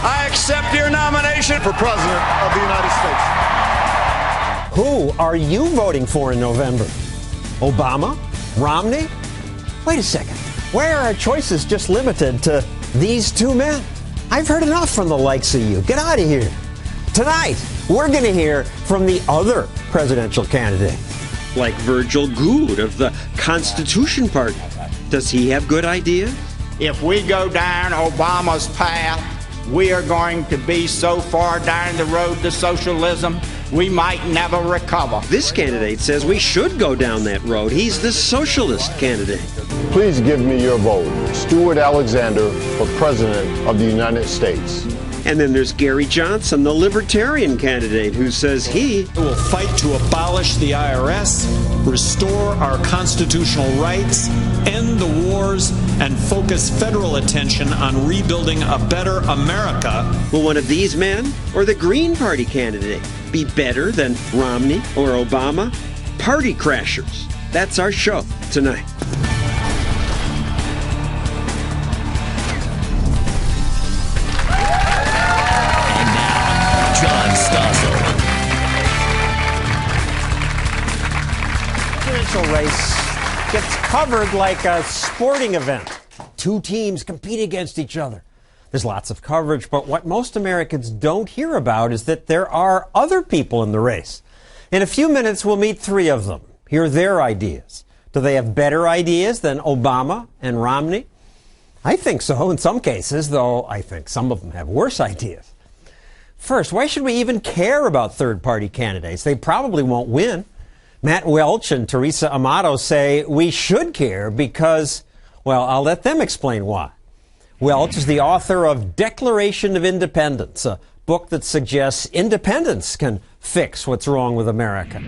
I accept your nomination for President of the United States. Who are you voting for in November? Obama? Romney? Wait a second. Why are our choices just limited to these two men? I've heard enough from the likes of you. Get out of here. Tonight, we're going to hear from the other presidential candidate. Like Virgil Gould of the Constitution Party. Does he have good ideas? If we go down Obama's path, we are going to be so far down the road to socialism, we might never recover. This candidate says we should go down that road. He's the socialist candidate. Please give me your vote. Stuart Alexander for President of the United States. And then there's Gary Johnson, the Libertarian candidate, who says he will fight to abolish the IRS, restore our constitutional rights, end the wars, and focus federal attention on rebuilding a better America. Will one of these men or the Green Party candidate be better than Romney or Obama? Party crashers. That's our show tonight. Race gets covered like a sporting event. Two teams compete against each other. There's lots of coverage, but what most Americans don't hear about is that there are other people in the race. In a few minutes, we'll meet three of them, hear their ideas. Do they have better ideas than Obama and Romney? I think so in some cases, though I think some of them have worse ideas. First, why should we even care about third-party candidates? They probably won't win. Matt Welch and Teresa Amato say we should care because, well, I'll let them explain why. Welch is the author of Declaration of Independence, a book that suggests independence can fix what's wrong with America.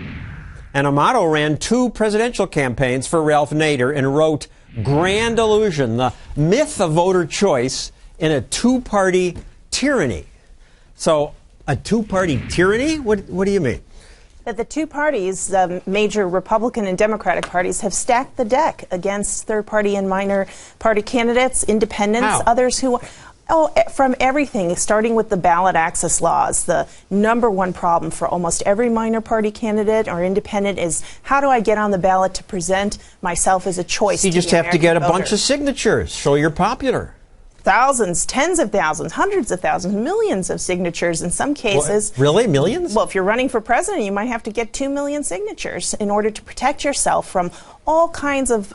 And Amato ran two presidential campaigns for Ralph Nader and wrote Grand Illusion, the myth of voter choice in a two-party tyranny. So, a two-party tyranny? What do you mean? That the two parties, the major Republican and Democratic parties, have stacked the deck against third-party and minor party candidates, independents, How? others who... from everything, starting with the ballot access laws. The number one problem for almost every minor party candidate or independent is how do I get on the ballot to present myself as a choice? You just have to get a bunch of signatures. Show you're popular. Thousands, tens of thousands, hundreds of thousands, millions of signatures in some cases. What? Really? Millions? Well, if you're running for president, you might have to get 2 million signatures in order to protect yourself from all kinds of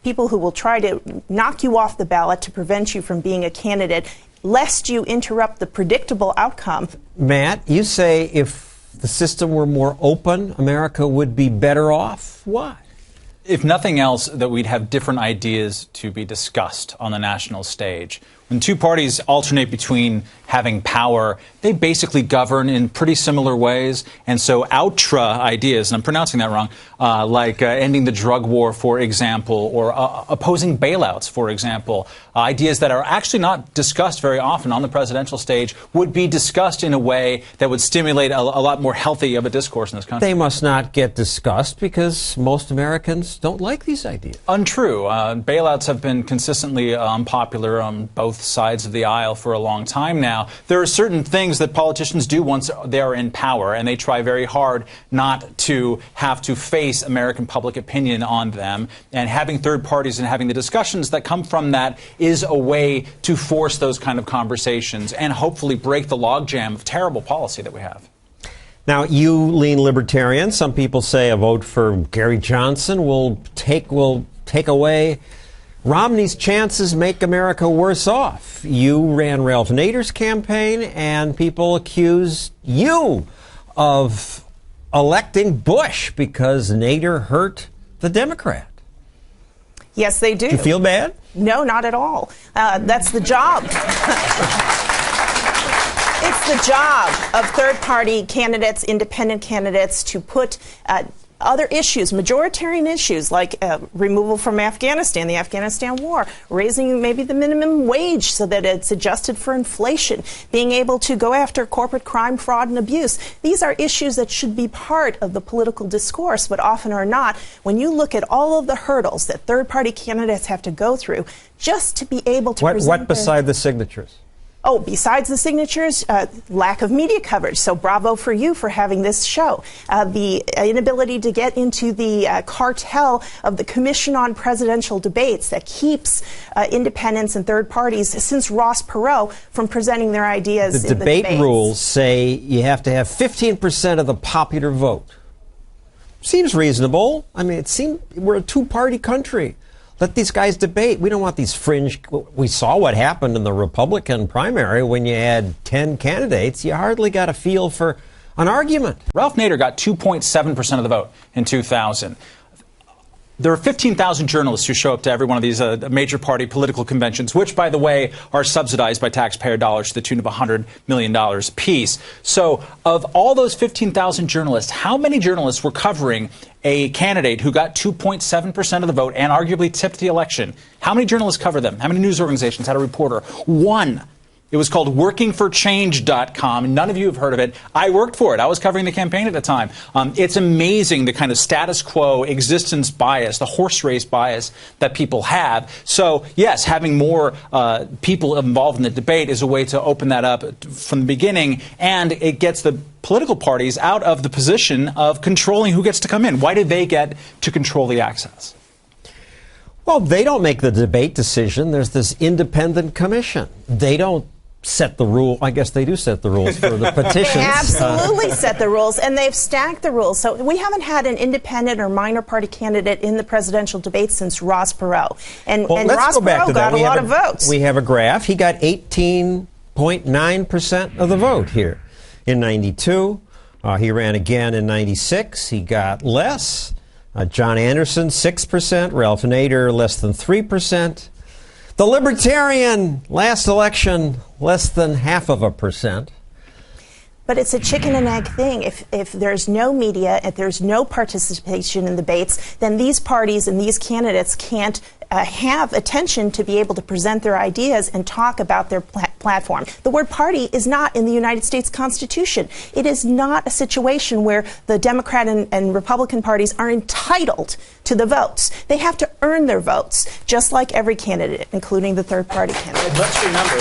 people who will try to knock you off the ballot to prevent you from being a candidate, lest you interrupt the predictable outcome. Matt, you say if the system were more open, America would be better off. Why? If nothing else, that we'd have different ideas to be discussed on the national stage. When two parties alternate between having power, they basically govern in pretty similar ways. And so outra ideas, and I'm pronouncing that wrong, like ending the drug war, for example, or opposing bailouts, for example, ideas that are actually not discussed very often on the presidential stage, would be discussed in a way that would stimulate a lot more healthy of a discourse in this country. They must not get discussed because most Americans don't like these ideas. Untrue. Bailouts have been consistently unpopular on both sides of the aisle for a long time now. There are certain things that politicians do once they are in power, and they try very hard not to have to face American public opinion on them. And having third parties and having the discussions that come from that is a way to force those kind of conversations and hopefully break the logjam of terrible policy that we have. Now, you lean libertarian. Some people say a vote for Gary Johnson will take away Romney's chances, make America worse off. You ran Ralph Nader's campaign, and people accuse you of electing Bush because Nader hurt the Democrat. Yes, they do. Do you feel bad? No, not at all. That's the job. It's the job of third-party candidates, independent candidates, to put other issues, majoritarian issues like removal from Afghanistan, the Afghanistan war, raising maybe the minimum wage so that it's adjusted for inflation, being able to go after corporate crime, fraud, and abuse. These are issues that should be part of the political discourse, but often are not. When you look at all of the hurdles that third-party candidates have to go through just to be able to present What beside the signatures? Oh, besides the signatures, lack of media coverage. So bravo for you for having this show. The inability to get into the cartel of the Commission on Presidential Debates that keeps independents and third parties since Ross Perot from presenting their ideas the in the debates. Debate rules say you have to have 15% of the popular vote. Seems reasonable. I mean, we're a two-party country. Let these guys debate. We don't want these fringe. We saw what happened in the Republican primary when you had 10 candidates. You hardly got a feel for an argument. Ralph Nader got 2.7% of the vote in 2000. There are 15,000 journalists who show up to every one of these major party political conventions, which, by the way, are subsidized by taxpayer dollars to the tune of $100 million apiece. So of all those 15,000 journalists, how many journalists were covering a candidate who got 2.7% of the vote and arguably tipped the election? How many journalists covered them? How many news organizations had a reporter? One. It was called workingforchange.com. None of you have heard of it. I worked for it. I was covering the campaign at the time. It's amazing the kind of status quo existence bias, the horse race bias that people have. So, yes, having more people involved in the debate is a way to open that up from the beginning, and it gets the political parties out of the position of controlling who gets to come in. Why do they get to control the access? Well, they don't make the debate decision. There's this independent commission. They don't set the rule. I guess they do set the rules for the petitions. They absolutely set the rules, and they've stacked the rules. So we haven't had an independent or minor party candidate in the presidential debate since Ross Perot. And Ross Perot got a lot of votes. We have a graph. He got 18.9% of the vote here in 92. He ran again in 96. He got less. John Anderson, 6%. Ralph Nader, less than 3%. The Libertarian, last election, less than 0.5%. But it's a chicken and egg thing. If there's no media, if there's no participation in debates, then these parties and these candidates can't have attention to be able to present their ideas and talk about their platform. The word party is not in the United States Constitution. It is not a situation where the Democrat and Republican parties are entitled to the votes. They have to earn their votes, just like every candidate, including the third party candidate. Let's remember,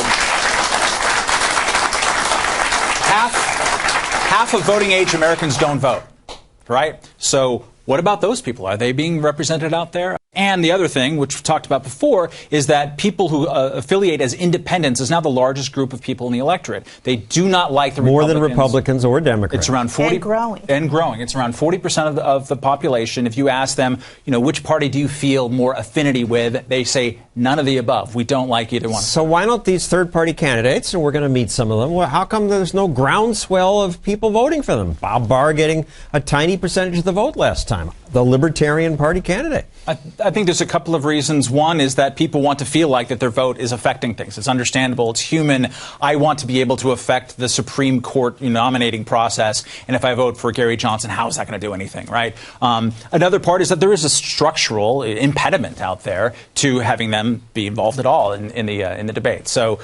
half of voting age Americans don't vote, right? So what about those people? Are they being represented out there? And the other thing, which we've talked about before, is that people who affiliate as independents is now the largest group of people in the electorate. They do not like the More Republicans. than Republicans or Democrats. It's around 40 and growing. And growing. It's around 40% of the population. If you ask them, which party do you feel more affinity with, they say none of the above. We don't like either one. So why don't these third-party candidates, and we're going to meet some of them, how come there's no groundswell of people voting for them? Bob Barr getting a tiny percentage of the vote last time, the Libertarian Party candidate. I think there's a couple of reasons. One is that people want to feel like that their vote is affecting things. It's understandable. It's human. I want to be able to affect the Supreme Court nominating process. And if I vote for Gary Johnson, how is that going to do anything, right? Another part is that there is a structural impediment out there to having them be involved at all in the debate. So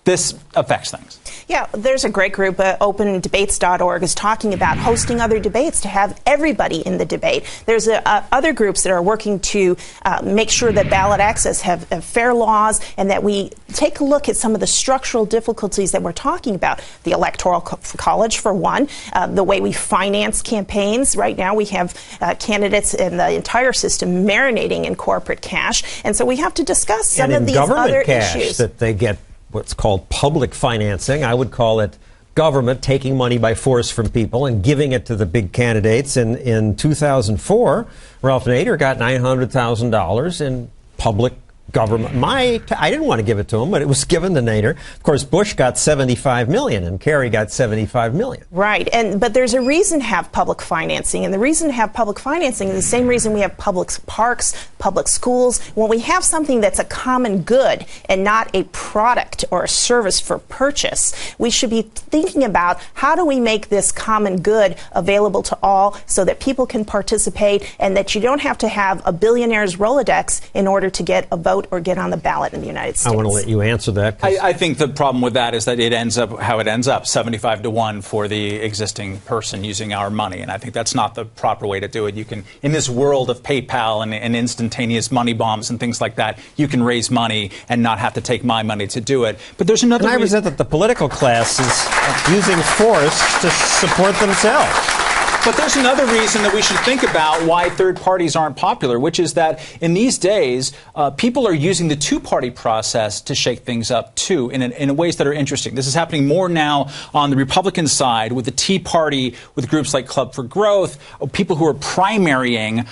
this affects things. Yeah, there's a great group, opendebates.org, is talking about hosting other debates to have everybody in the debate. There's other groups that are working to make sure that ballot access have fair laws and that we take a look at some of the structural difficulties that we're talking about. The Electoral College, for one, the way we finance campaigns. Right now we have candidates in the entire system marinating in corporate cash. And so we have to discuss some of these other issues. That they get what's called public financing. I would call it government taking money by force from people and giving it to the big candidates. In 2004, Ralph Nader got $900,000 in public government. I didn't want to give it to him, but it was given to Nader. Of course, Bush got $75 million and Kerry got $75 million. Right, but there's a reason to have public financing, and the reason to have public financing is the same reason we have public parks, public schools. When we have something that's a common good and not a product or a service for purchase, we should be thinking about how do we make this common good available to all so that people can participate and that you don't have to have a billionaire's Rolodex in order to get a vote vote or get on the ballot in the United States. I want to let you answer that. I think the problem with that is that it ends up how it ends up, 75-1 for the existing person using our money. And I think that's not the proper way to do it. You can, in this world of PayPal and instantaneous money bombs and things like that, you can raise money and not have to take my money to do it. But there's another. And I resent that the political class is using force to support themselves. But there's another reason that we should think about why third parties aren't popular, which is that in these days, people are using the two-party process to shake things up, too, in ways that are interesting. This is happening more now on the Republican side with the Tea Party, with groups like Club for Growth, people who are primarying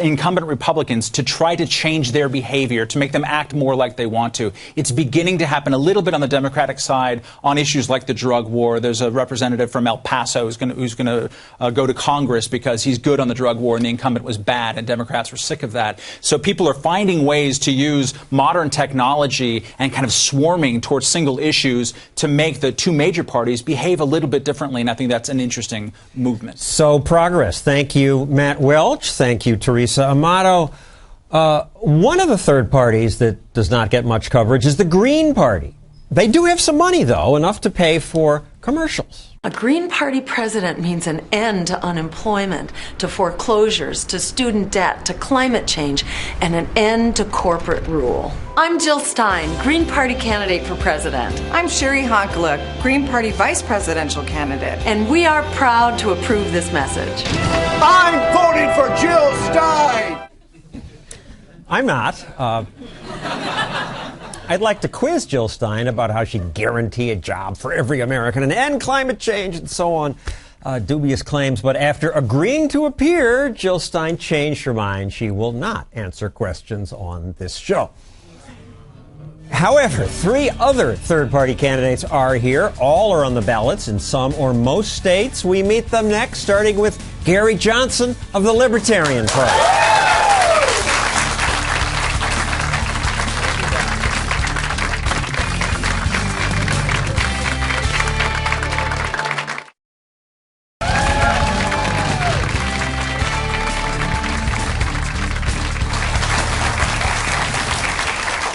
incumbent Republicans to try to change their behavior, to make them act more like they want to. It's beginning to happen a little bit on the Democratic side on issues like the drug war. There's a representative from El Paso who's going to go to Congress because he's good on the drug war and the incumbent was bad, and Democrats were sick of that. So people are finding ways to use modern technology and kind of swarming towards single issues to make the two major parties behave a little bit differently, and I think that's an interesting movement. So progress. Thank you, Matt Welch. Thank you, Teresa Amato. One of the third parties that does not get much coverage is the Green Party. They do have some money, though, enough to pay for commercials. A Green Party president means an end to unemployment, to foreclosures, to student debt, to climate change, and an end to corporate rule. I'm Jill Stein, Green Party candidate for president. I'm Sherry Honkaluk, Green Party vice presidential candidate. And we are proud to approve this message. I'm voting for Jill Stein! I'm not. I'd like to quiz Jill Stein about how she'd guarantee a job for every American and end climate change and so on. Dubious claims, but after agreeing to appear, Jill Stein changed her mind. She will not answer questions on this show. However, 3 other third-party candidates are here. All are on the ballots in some or most states. We meet them next, starting with Gary Johnson of the Libertarian Party.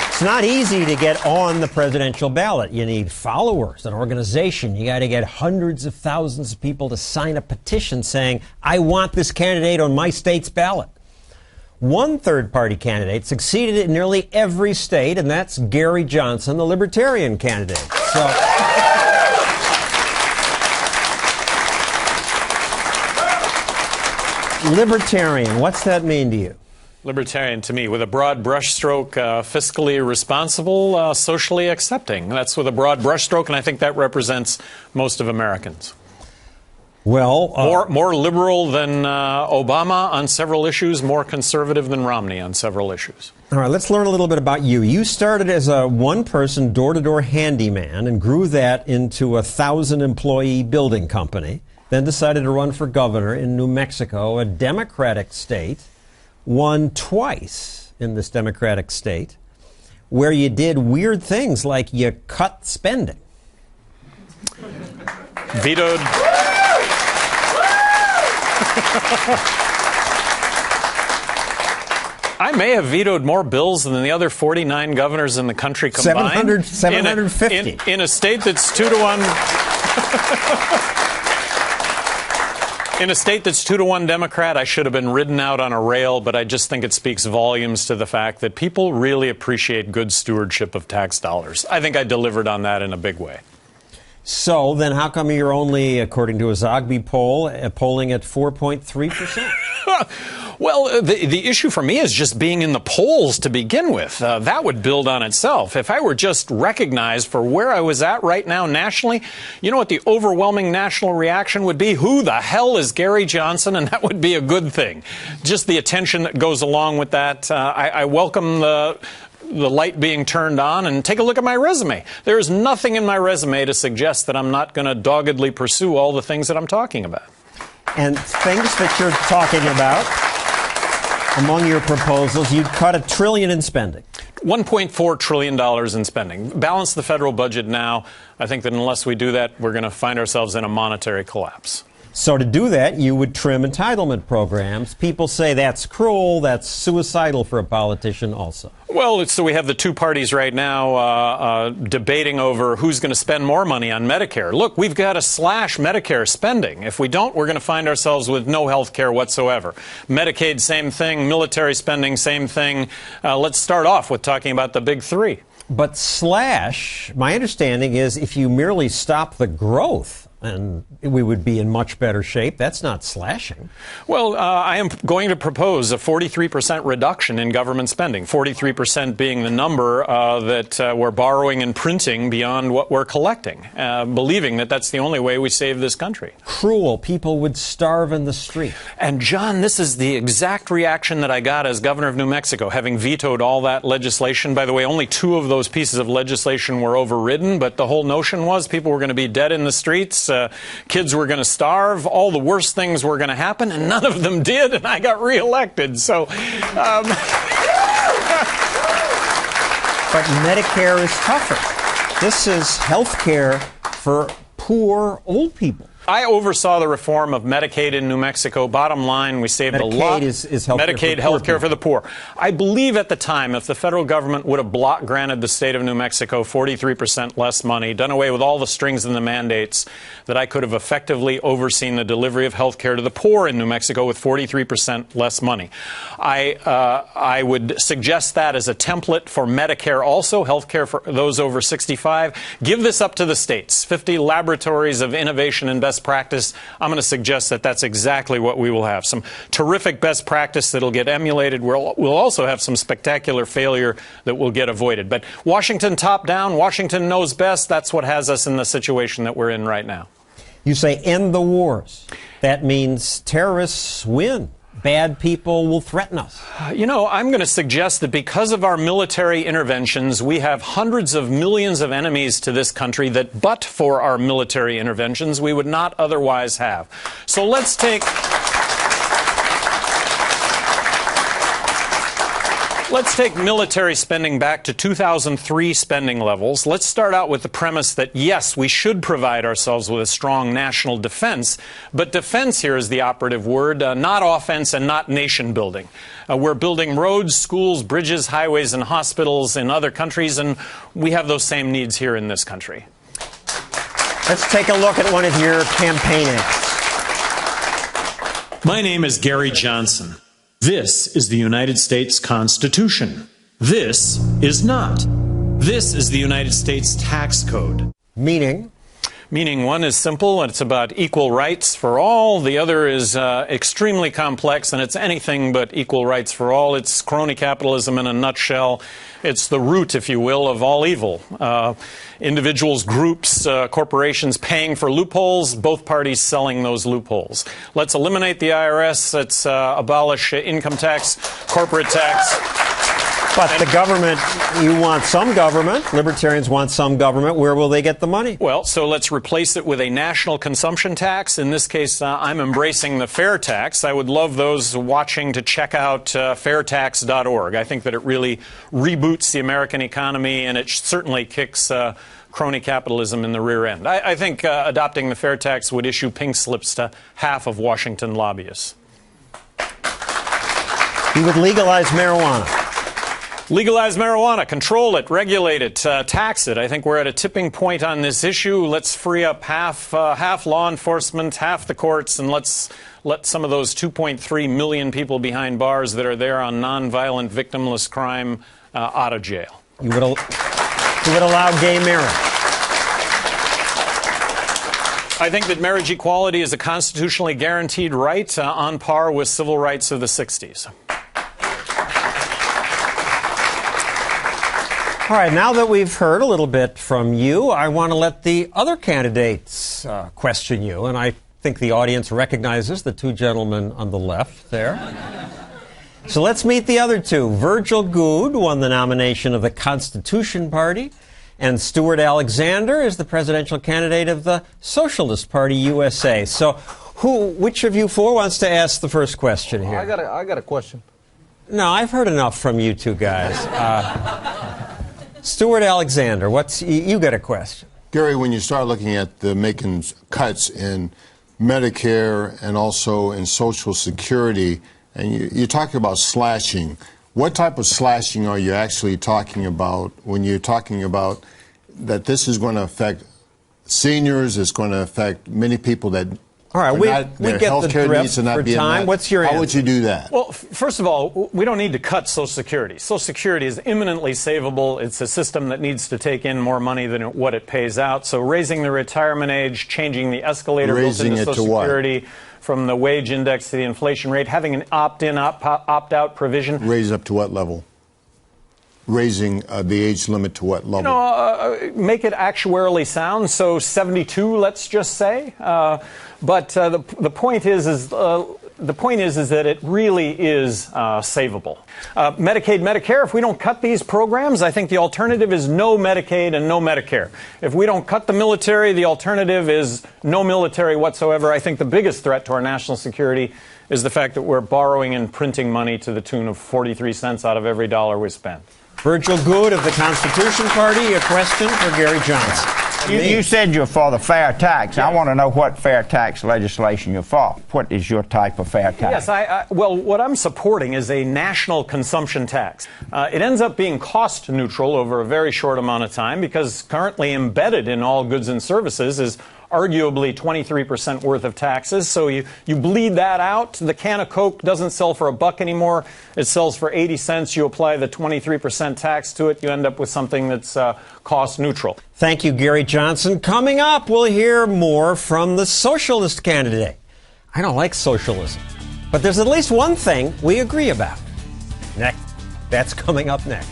It's not easy to get on the presidential ballot. You need followers, an organization. You got to get hundreds of thousands of people to sign a petition saying, I want this candidate on my state's ballot. One third-party candidate succeeded in nearly every state, and that's Gary Johnson, the Libertarian candidate. So, Libertarian, what's that mean to you? Libertarian to me, with a broad brushstroke, fiscally responsible, socially accepting. That's with a broad brushstroke, and I think that represents most of Americans. Well, more liberal than Obama on several issues, more conservative than Romney on several issues. All right, let's learn a little bit about you. You started as a one-person, door-to-door handyman and grew that into a 1,000-employee building company, then decided to run for governor in New Mexico, a Democratic state. Won twice in this Democratic state, where you did weird things like you cut spending. Vetoed. I may have vetoed more bills than the other 49 governors in the country combined. 750. In a state that's 2-1. In a state that's 2-1 Democrat, I should have been ridden out on a rail, but I just think it speaks volumes to the fact that people really appreciate good stewardship of tax dollars. I think I delivered on that in a big way. So then how come you're only, according to a Zogby poll, polling at 4.3%? Well, the issue for me is just being in the polls to begin with. That would build on itself. If I were just recognized for where I was at right now nationally, you know what the overwhelming national reaction would be? Who the hell is Gary Johnson? And that would be a good thing. Just the attention that goes along with that. I welcome the light being turned on, and take a look at my resume. There is nothing in my resume to suggest that I'm not going to doggedly pursue all the things that I'm talking about. And things that you're talking about, among your proposals, you'd cut $1 trillion in spending. $1.4 trillion in spending. Balance the federal budget now. I think that unless we do that, we're going to find ourselves in a monetary collapse. So to do that, you would trim entitlement programs. People say that's cruel, that's suicidal for a politician also. Well, so we have the two parties right now debating over who's going to spend more money on Medicare. Look, we've got to slash Medicare spending. If we don't, we're going to find ourselves with no health care whatsoever. Medicaid, same thing. Military spending, same thing. Let's start off with talking about the big three. But slash, my understanding is if you merely stop the growth, and we would be in much better shape. That's not slashing. Well, I am going to propose a 43% reduction in government spending, 43% being the number that we're borrowing and printing beyond what we're collecting, believing that that's the only way we save this country. Cruel. People would starve in the street. And, John, this is the exact reaction that I got as governor of New Mexico, having vetoed all that legislation. By the way, only 2 of those pieces of legislation were overridden, but the whole notion was people were going to be dead in the streets. Kids were going to starve, all the worst things were going to happen, and none of them did, and I got reelected. So, But Medicare is tougher. This is health care for poor old people. I oversaw the reform of Medicaid in New Mexico. Bottom line, we saved a lot. Medicaid health care for the poor. I believe at the time, if the federal government would have granted the state of New Mexico 43% less money, done away with all the strings and the mandates, that I could have effectively overseen the delivery of health care to the poor in New Mexico with 43% less money. I would suggest that as a template for Medicare also, health care for those over 65. Give this up to the states. 50 laboratories of innovation and best practice. I'm going to suggest that that's exactly what we will have. Some terrific best practice that will get emulated. We'll also have some spectacular failure that will get avoided. But Washington top down, Washington knows best. That's what has us in the situation that we're in right now. You say end the wars. That means terrorists win. Bad people will threaten us. You know, I'm going to suggest that because of our military interventions, we have hundreds of millions of enemies to this country that, but for our military interventions, we would not otherwise have. So let's take military spending back to 2003 spending levels. Let's start out with the premise that, yes, we should provide ourselves with a strong national defense, but defense here is the operative word, not offense and not nation building. We're building roads, schools, bridges, highways, and hospitals in other countries, and we have those same needs here in this country. Let's take a look at one of your campaign ads. My name is Gary Johnson. This is the United States Constitution. This is not. This is the United States Tax Code. Meaning? Meaning one is simple, and it's about equal rights for all. The other is extremely complex, and it's anything but equal rights for all. It's crony capitalism in a nutshell. It's the root, if you will, of all evil. Individuals, groups, corporations paying for loopholes, both parties selling those loopholes. Let's eliminate the IRS. Let's abolish income tax, corporate tax. But the government, you want some government. Libertarians want some government. Where will they get the money? Well, so let's replace it with a national consumption tax. In this case, I'm embracing the fair tax. I would love those watching to check out fairtax.org. I think that it really reboots the American economy, and it certainly kicks crony capitalism in the rear end. I think adopting the fair tax would issue pink slips to half of Washington lobbyists. You would legalize marijuana. Legalize marijuana, control it, regulate it, tax it. I think we're at a tipping point on this issue. Let's free up half law enforcement, half the courts, and let's let some of those 2.3 million people behind bars that are there on nonviolent, victimless crime out of jail. You would allow gay marriage. I think that marriage equality is a constitutionally guaranteed right on par with civil rights of the 60s. All right, now that we've heard a little bit from you, I want to let the other candidates question you. And I think the audience recognizes the two gentlemen on the left there. So let's meet the other two. Virgil Goode won the nomination of the Constitution Party, and Stuart Alexander is the presidential candidate of the Socialist Party USA. So which of you four wants to ask the first question here? I got a question. No, I've heard enough from you two guys. Stuart Alexander, you got a question? Gary, when you start looking at the making cuts in Medicare and also in Social Security, and you're talking about slashing. What type of slashing are you actually talking about when you're talking about that this is going to affect seniors, it's going to affect many people that all right, we get the drift for time. What's your answer? How would you do that? Well, first of all, we don't need to cut Social Security. Social Security is imminently savable. It's a system that needs to take in more money than what it pays out. So raising the retirement age, changing the escalator built into Social Security from the wage index to the inflation rate, having an opt-in, opt-out provision. Raise up to what level? Raising the age limit to what level? Make it actuarially sound, so 72, let's just say. But the point is that it really is savable. Medicaid, Medicare, if we don't cut these programs, I think the alternative is no Medicaid and no Medicare. If we don't cut the military, the alternative is no military whatsoever. I think the biggest threat to our national security is the fact that we're borrowing and printing money to the tune of 43 cents out of every dollar we spend. Virgil Good of the Constitution Party, a question for Gary Johnson. You said you're for the fair tax. Yeah. I want to know what fair tax legislation you're for. What is your type of fair tax? Yes, well, what I'm supporting is a national consumption tax. It ends up being cost neutral over a very short amount of time because currently embedded in all goods and services is arguably 23% worth of taxes. So you bleed that out. The can of Coke doesn't sell for $1 anymore. It sells for 80 cents. You apply the 23% tax to it. You end up with something that's cost neutral. Thank you, Gary Johnson. Coming up, we'll hear more from the Socialist candidate. I don't like socialism, but there's at least one thing we agree about. Next. That's coming up next.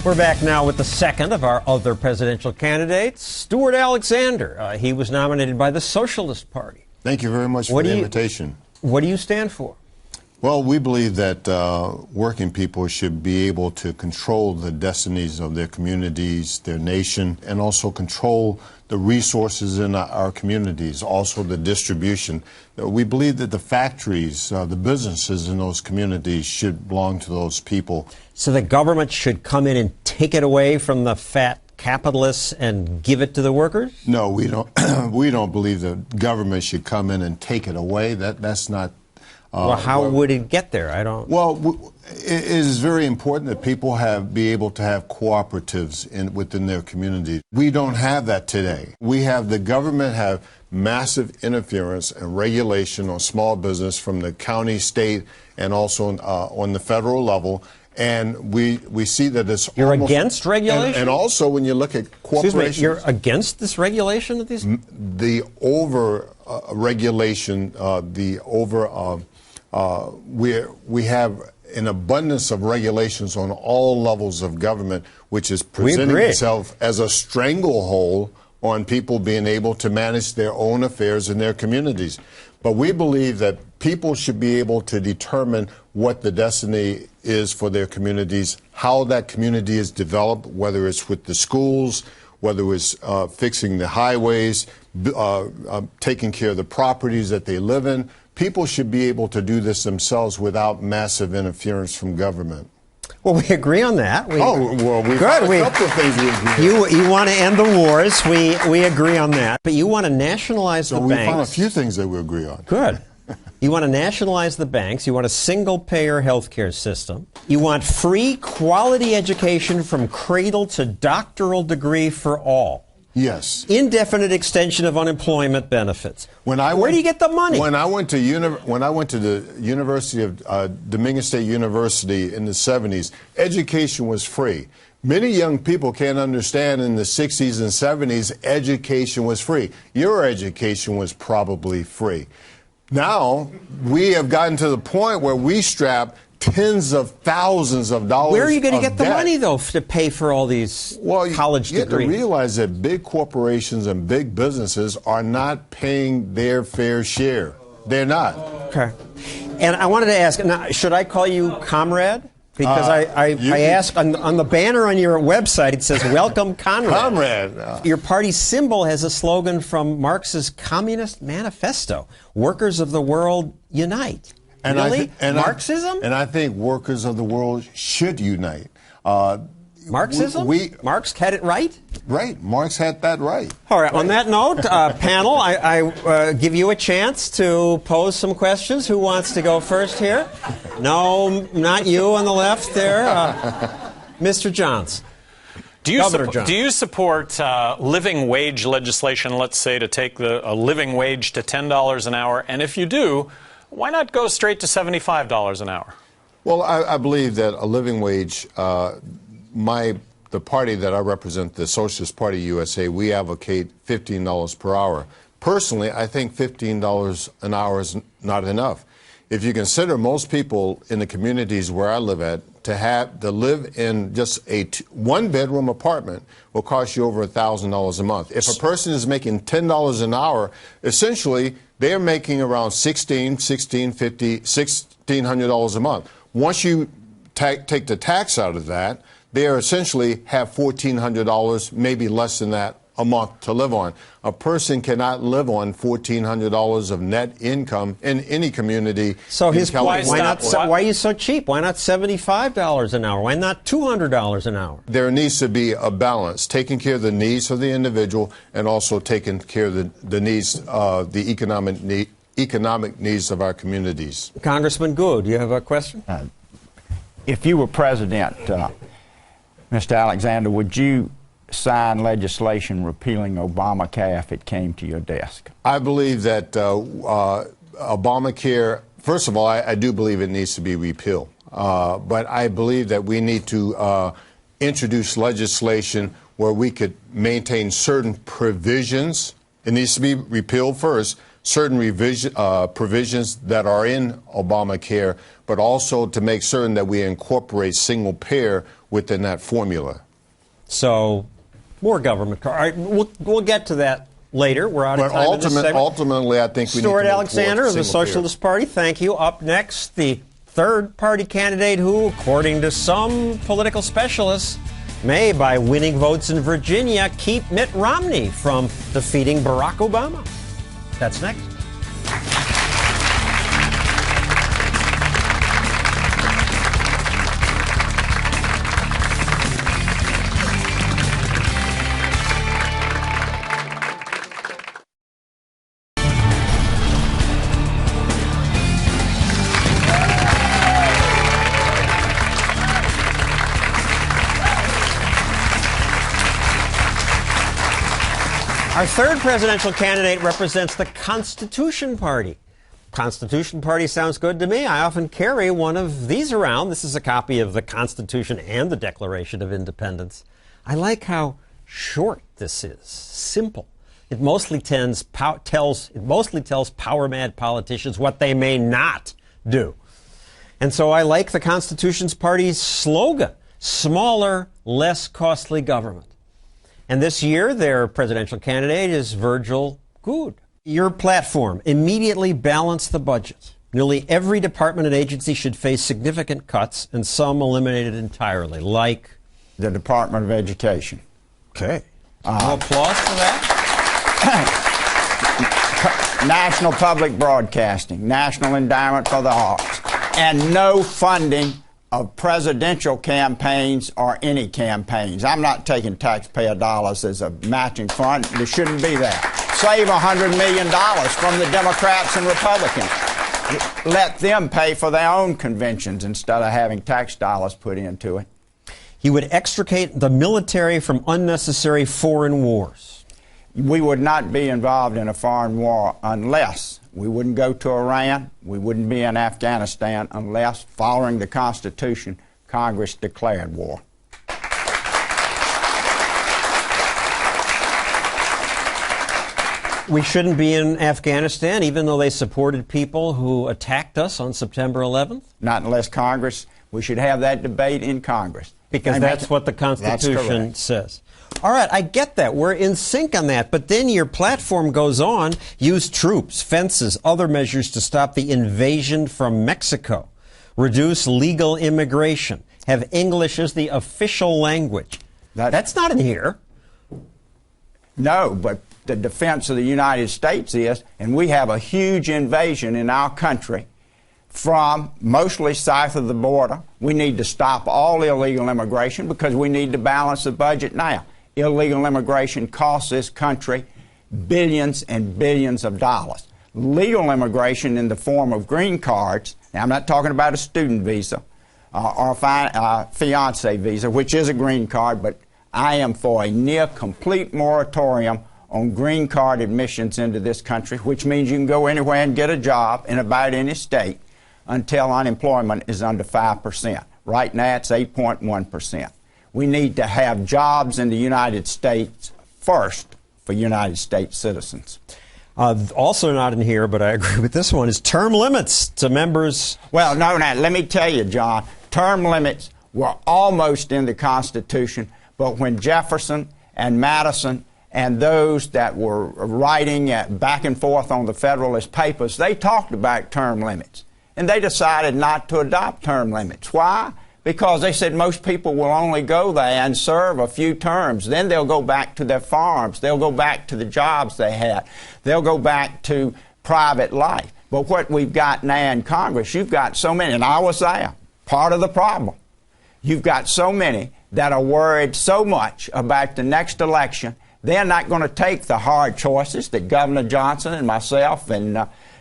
We're back now with the second of our other presidential candidates, Stuart Alexander. He was nominated by the Socialist Party. Thank you very much for the invitation. What do you stand for? Well, we believe that working people should be able to control the destinies of their communities, their nation, and also control the resources in our communities, also the distribution. We believe that the factories, the businesses in those communities should belong to those people. So the government should come in and take it away from the fat capitalists and give it to the workers? No, we don't. We don't believe the government should come in and take it away. That's not. Well, how would it get there? I don't. Well, it is very important that people be able to have cooperatives within their community. We don't have that today. We have the government have massive interference and regulation on small business from the county, state, and also on the federal level. And we see that it's You're against regulation? And also when you look at corporations. Excuse me, you're against this regulation of these? The over-regulation, we have an abundance of regulations on all levels of government, which is presenting itself as a stranglehold on people being able to manage their own affairs in their communities. But we believe that people should be able to determine what the destiny is for their communities, how that community is developed, whether it's with the schools, whether it's fixing the highways, taking care of the properties that they live in. People should be able to do this themselves without massive interference from government. Well, we agree on that. We've good. Found a couple of things we agree on. You want to end the wars. We agree on that. But you want to nationalize the banks. So we found a few things that we agree on. Good. You want to nationalize the banks. You want a single-payer health care system. You want free, quality education from cradle to doctoral degree for all. Yes. Indefinite extension of unemployment benefits. Where do you get the money? When I went to the University of Dominican State University in the 70s, education was free. Many young people can't understand in the 60s and 70s, education was free. Your education was probably free. Now, we have gotten to the point where we strap tens of thousands of dollars. Where are you going to get the money, though, to pay for all these college degrees? You have to realize that big corporations and big businesses are not paying their fair share. They're not. Okay. And I wanted to ask, now, should I call you comrade? Because I asked on the banner on your website, it says, "Welcome, Conrad." Comrade. Your party's symbol has a slogan from Marx's Communist Manifesto, "Workers of the world unite." And really? Marxism? I think workers of the world should unite. Marxism? Marx had it right? Right. Marx had that right. All right. On that note, panel, I give you a chance to pose some questions. Who wants to go first here? No, not you on the left there. Mr. Johns. Do you support living wage legislation, let's say, to take a living wage to $10 an hour? And if you do, why not go straight to $75 an hour? Well, I believe that a living wage, the party that I represent, the Socialist Party USA, we advocate $15 per hour. Personally, I think $15 an hour is not enough. If you consider most people in the communities where I live at, to live in just a one-bedroom apartment will cost you over $1,000 a month. If a person is making $10 an hour, essentially they're making around $1,600 a month. Once you take the tax out of that, they essentially have $1,400, maybe less than that, a month to live on. A person cannot live on $1,400 of net income in any community. So his point, why are you so cheap? Why not $75 an hour? Why not $200 an hour? There needs to be a balance, taking care of the needs of the individual and also taking care of the needs, the economic needs of our communities. Congressman Good, do you have a question? If you were president, Mr. Alexander, would you sign legislation repealing Obamacare if it came to your desk? I believe that Obamacare, first of all, I do believe it needs to be repealed. But I believe that we need to introduce legislation where we could maintain certain provisions. It needs to be repealed first, certain provisions that are in Obamacare, but also to make certain that we incorporate single payer within that formula. So, more government. All right, we'll get to that later. We're out of time in this segment. Ultimately, I think we need to Stuart Alexander of the Socialist Party, thank you. Up next, the third party candidate who, according to some political specialists, may, by winning votes in Virginia, keep Mitt Romney from defeating Barack Obama. That's next. Our third presidential candidate represents the Constitution Party. Constitution Party sounds good to me. I often carry one of these around. This is a copy of the Constitution and the Declaration of Independence. I like how short this is, simple. It mostly tells power-mad politicians what they may not do. And so I like the Constitution Party's slogan, smaller, less costly government. And this year, their presidential candidate is Virgil Good. Your platform, immediately balance the budget. Nearly every department and agency should face significant cuts, and some eliminated entirely, like the Department of Education. Okay. Applause for that. National Public Broadcasting, National Endowment for the Arts, and no funding of presidential campaigns or any campaigns. I'm not taking taxpayer dollars as a matching fund. There shouldn't be that. Save $100 million from the Democrats and Republicans. Let them pay for their own conventions instead of having tax dollars put into it. He would extricate the military from unnecessary foreign wars. We would not be involved in a foreign war unless we wouldn't go to Iran, we wouldn't be in Afghanistan unless, following the Constitution, Congress declared war. We shouldn't be in Afghanistan, even though they supported people who attacked us on September 11th? Not unless Congress, we should have that debate in Congress. Because that's what the Constitution says. All right, I get that. We're in sync on that. But then your platform goes on, use troops, fences, other measures to stop the invasion from Mexico. reduce legal immigration, have English as the official language. That's not in here. No, but the defense of the United States is, and we have a huge invasion in our country from mostly south of the border. We need to stop all illegal immigration because we need to balance the budget now. Illegal immigration costs this country billions and billions of dollars. Legal immigration in the form of green cards, now I'm not talking about a student visa or a fiancé visa, which is a green card, but I am for a near complete moratorium on green card admissions into this country, which means you can go anywhere and get a job in about any state until unemployment is under 5%. Right now it's 8.1%. We need to have jobs in the United States first for United States citizens. Also not in here, but I agree with this one, is term limits to members. Well, no, now, let me tell you, John, term limits were almost in the Constitution, but when Jefferson and Madison and those that were writing back and forth on the Federalist Papers, they talked about term limits. And they decided not to adopt term limits. Why? Because they said most people will only go there and serve a few terms. Then they'll go back to their farms. They'll go back to the jobs they had. They'll go back to private life. But what we've got now in Congress, you've got so many, and I was there, part of the problem. You've got so many that are worried so much about the next election, they're not going to take the hard choices that Governor Johnson and myself and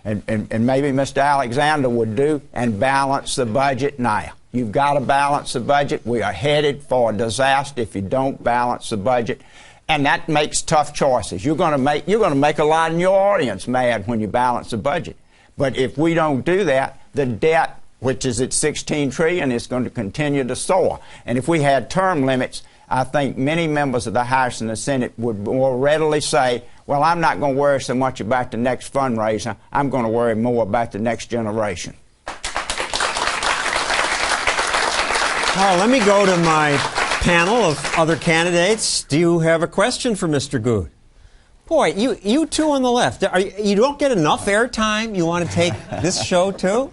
maybe Mr. Alexander would do and balance the budget now. You've got to balance the budget. We are headed for a disaster if you don't balance the budget. And that makes tough choices. You're going to make a lot in your audience mad when you balance the budget. But if we don't do that, the debt, which is at $16 trillion, is going to continue to soar. And if we had term limits, I think many members of the House and the Senate would more readily say, well, I'm not going to worry so much about the next fundraiser. I'm going to worry more about the next generation. Let me go to my panel of other candidates. Do you have a question for Mr. Good? Boy, you two on the left, you don't get enough airtime? You want to take this show, too?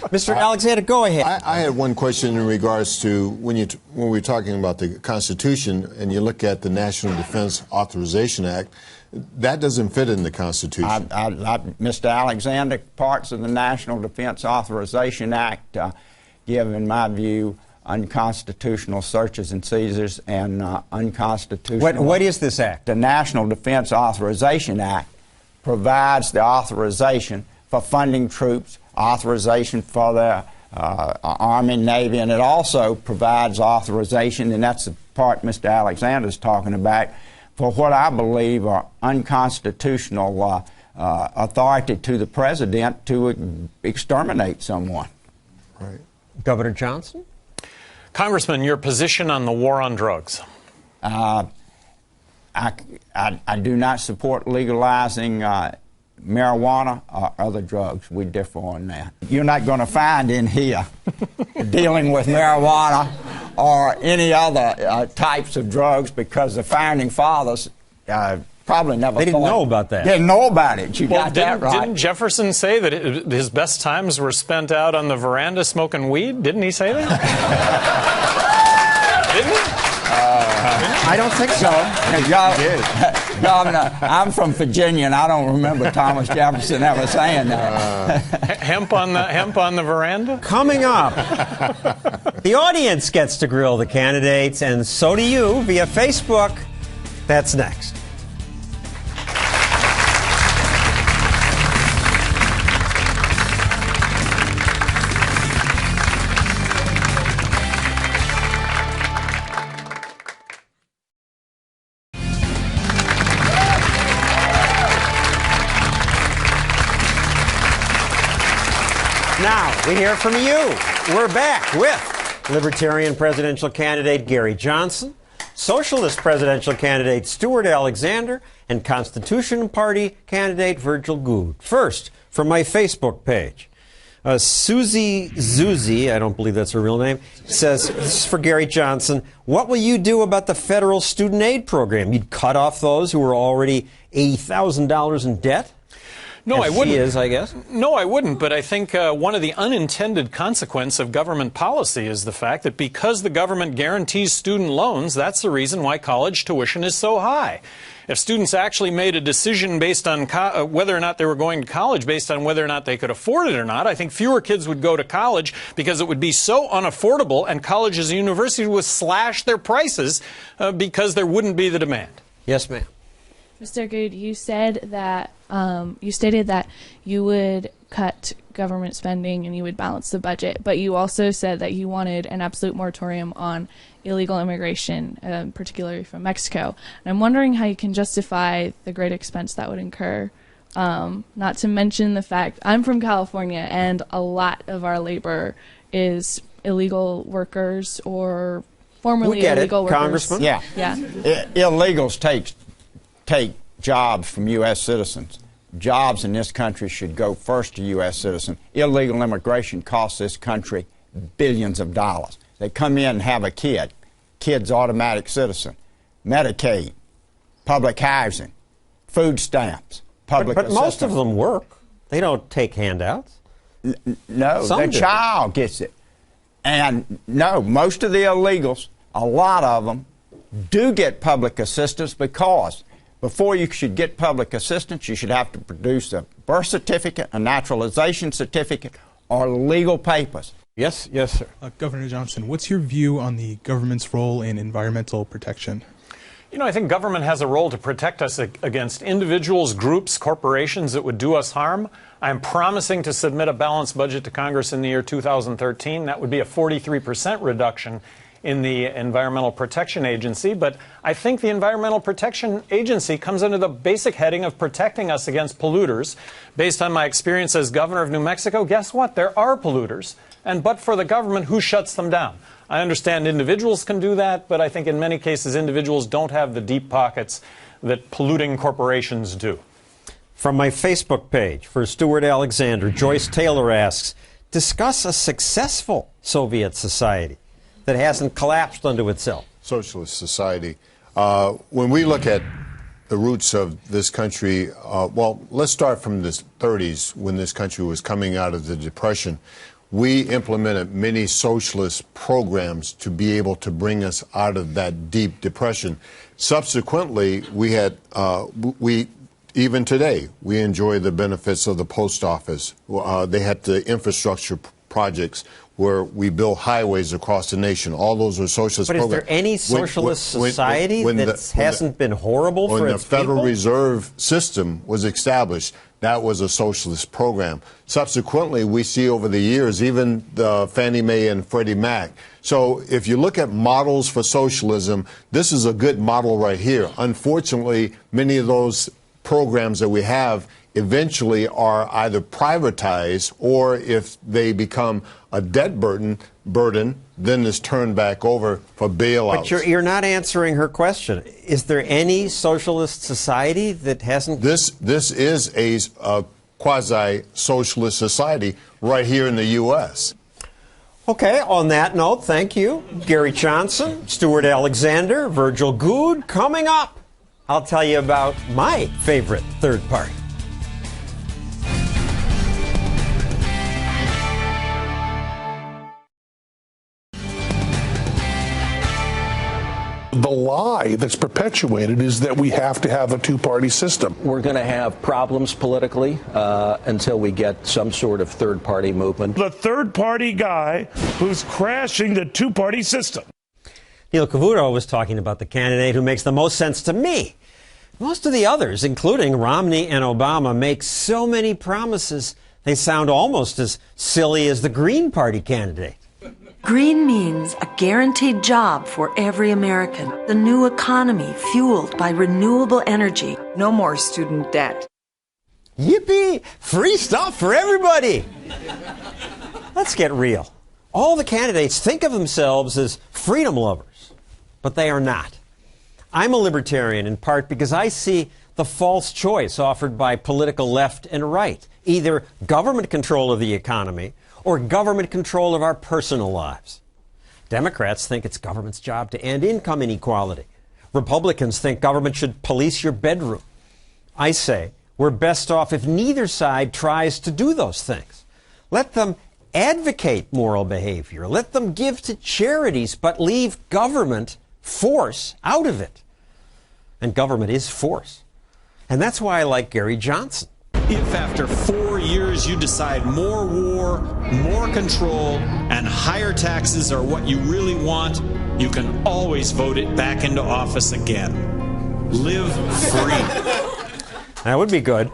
Mr. Alexander, go ahead. I had one question in regards to when we're talking about the Constitution and you look at the National Defense Authorization Act, that doesn't fit in the Constitution. Mr. Alexander, parts of the National Defense Authorization Act give, in my view, unconstitutional searches and seizures and unconstitutional... What is this act? The National Defense Authorization Act provides the authorization for funding troops, authorization for the Army, Navy, and it also provides authorization, and that's the part Mr. Alexander's talking about, for what I believe are unconstitutional authority to the President to exterminate someone. Right. Governor Johnson? Congressman, your position on the war on drugs? I do not support legalizing marijuana or other drugs. We differ on that. You're not going to find in here dealing with marijuana or any other types of drugs because the founding fathers probably never They didn't know about that. They didn't know about it. You got that right. Didn't Jefferson say that his best times were spent out on the veranda smoking weed? Didn't he say that? Didn't he? I don't think so. Governor, I'm from Virginia, and I don't remember Thomas Jefferson ever saying that. Hemp on the veranda? Coming up, the audience gets to grill the candidates, and so do you via Facebook. That's next. Now, we hear from you. We're back with Libertarian presidential candidate Gary Johnson, Socialist presidential candidate Stuart Alexander, and Constitution Party candidate Virgil Good. First, from my Facebook page, Susie Zuzi, I don't believe that's her real name, says, this is for Gary Johnson, what will you do about the federal student aid program? You'd cut off those who were already $80,000 in debt? No, I wouldn't. She is, I guess. No, I wouldn't. But I think one of the unintended consequences of government policy is the fact that because the government guarantees student loans, that's the reason why college tuition is so high. If students actually made a decision based on whether or not they were going to college, based on whether or not they could afford it or not, I think fewer kids would go to college because it would be so unaffordable, and colleges and universities would slash their prices because there wouldn't be the demand. Yes, ma'am. Mr. Good, you said that you stated that you would cut government spending and you would balance the budget, but you also said that you wanted an absolute moratorium on illegal immigration, particularly from Mexico. And I'm wondering how you can justify the great expense that would incur. Not to mention the fact I'm from California, and a lot of our labor is illegal workers or formerly illegal workers. Congressman. Yeah. Illegals take jobs from U.S. citizens. Jobs in this country should go first to U.S. citizens. Illegal immigration costs this country billions of dollars. They come in and have a kid. Kid's automatic citizen. Medicaid, public housing, food stamps, public But assistance. most of them work. They don't take handouts. No, Some the do. child gets it. And no, most of the illegals, a lot of them, do get public assistance because before you should get public assistance, you should have to produce a birth certificate, a naturalization certificate, or legal papers. Yes, yes, sir. Governor Johnson, what's your view on the government's role in environmental protection? You know, I think government has a role to protect us against individuals, groups, corporations that would do us harm. I'm promising to submit a balanced budget to Congress in the year 2013. That would be a 43% reduction in the Environmental Protection Agency. But I think the Environmental Protection Agency comes under the basic heading of protecting us against polluters. Based on my experience as governor of New Mexico, guess what? There are polluters. And but for the government, who shuts them down? I understand individuals can do that, but I think in many cases individuals don't have the deep pockets that polluting corporations do. From my Facebook page, for Stuart Alexander, Joyce Taylor asks, discuss a successful Soviet society that hasn't collapsed unto itself. Socialist society. When we look at the roots of this country, well, let's start from the 30s when this country was coming out of the Depression. We implemented many socialist programs to be able to bring us out of that deep depression. Subsequently, we had, even today, we enjoy the benefits of the post office. They had the infrastructure projects where we build highways across the nation. All those are socialist programs. But is there any socialist society that hasn't been horrible for its people? When the Federal Reserve System was established, that was a socialist program. Subsequently, we see over the years, even the Fannie Mae and Freddie Mac. So if you look at models for socialism, this is a good model right here. Unfortunately, many of those programs that we have eventually are either privatized, or if they become a debt burden, then is turned back over for bailouts. But you're not answering her question. Is there any socialist society that hasn't? This is a quasi-socialist society right here in the U.S. Okay, on that note, thank you. Gary Johnson, Stuart Alexander, Virgil Good. Coming up, I'll tell you about my favorite third party. The lie that's perpetuated is that we have to have a two-party system. We're going to have problems politically until we get some sort of third-party movement. The third-party guy who's crashing the two-party system. Neil Cavuto was talking about the candidate who makes the most sense to me. Most of the others, including Romney and Obama, make so many promises they sound almost as silly as the Green Party candidate. Green means a guaranteed job for every American. The new economy fueled by renewable energy. No more student debt. Yippee! Free stuff for everybody! Let's get real. All the candidates think of themselves as freedom lovers, but they are not. I'm a libertarian in part because I see the false choice offered by political left and right. Either government control of the economy or government control of our personal lives. Democrats think it's government's job to end income inequality. Republicans think government should police your bedroom. I say We're best off if neither side tries to do those things. Let them advocate moral behavior. Let them give to charities, but leave government force out of it. And government is force. And that's why I like Gary Johnson. If after 4 years you decide more war, more control, and higher taxes are what you really want, you can always vote it back into office again. Live free. That would be good.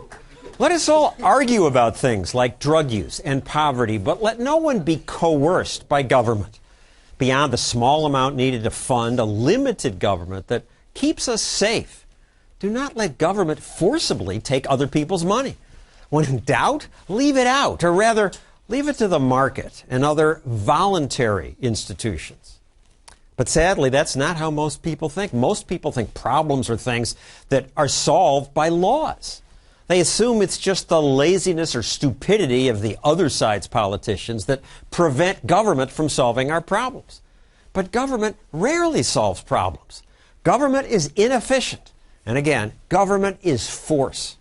Let us all argue about things like drug use and poverty, but let no one be coerced by government beyond the small amount needed to fund a limited government that keeps us safe. Do not let government forcibly take other people's money. When in doubt, leave it out, or rather, leave it to the market and other voluntary institutions. But sadly, that's not how most people think. Most people think problems are things that are solved by laws. They assume it's just the laziness or stupidity of the other side's politicians that prevent government from solving our problems. But government rarely solves problems. Government is inefficient. And again, government is force.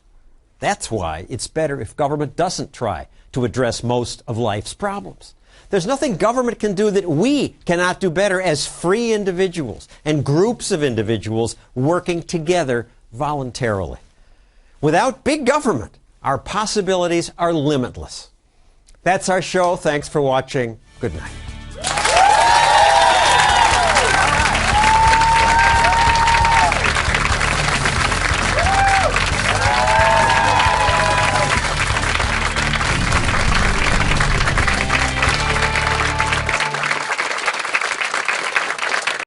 That's why it's better if government doesn't try to address most of life's problems. There's nothing government can do that we cannot do better as free individuals and groups of individuals working together voluntarily. Without big government, our possibilities are limitless. That's our show. Thanks for watching. Good night.